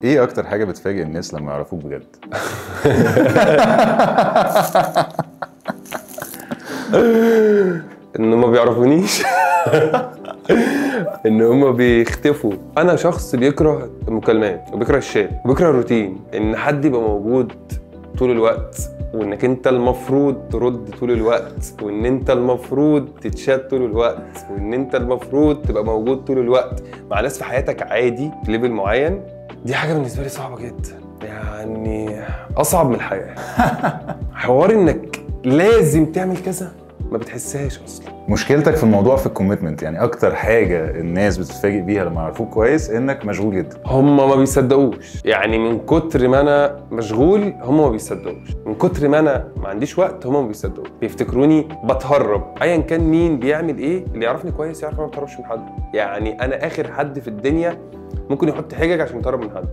ايه اكتر حاجه بتفاجئ الناس لما يعرفوك بجد؟ ان ما بيعرفونيش. ان هم بيختفوا. انا شخص بيكره المكالمات وبيكره الشات وبيكره الروتين، ان حد يبقى موجود طول الوقت، وانك انت المفروض ترد طول الوقت، وان انت المفروض تتشات طول الوقت، وان انت المفروض تبقى موجود طول الوقت مع ناس في حياتك عادي في ليفل معين. دي حاجه بالنسبه لي صعبه جدا، يعني اصعب من الحياه. حوار انك لازم تعمل كذا ما بتحسهاش اصلا. مشكلتك في الموضوع في الكوميتمنت، يعني اكتر حاجه الناس بتتفاجئ بيها لما يعرفوك كويس انك مشغول جدا. هم ما بيصدقوش، يعني من كتر ما انا مشغول هم ما بيصدقوش، من كتر ما انا ما عنديش وقت هم ما بيصدقوش، بيفتكروني بتهرب. ايا كان مين بيعمل ايه، اللي يعرفني كويس يعرف انا ما بتهربش من حد. يعني انا اخر حد في الدنيا ممكن يحط حجج عشان يتهرب من حد.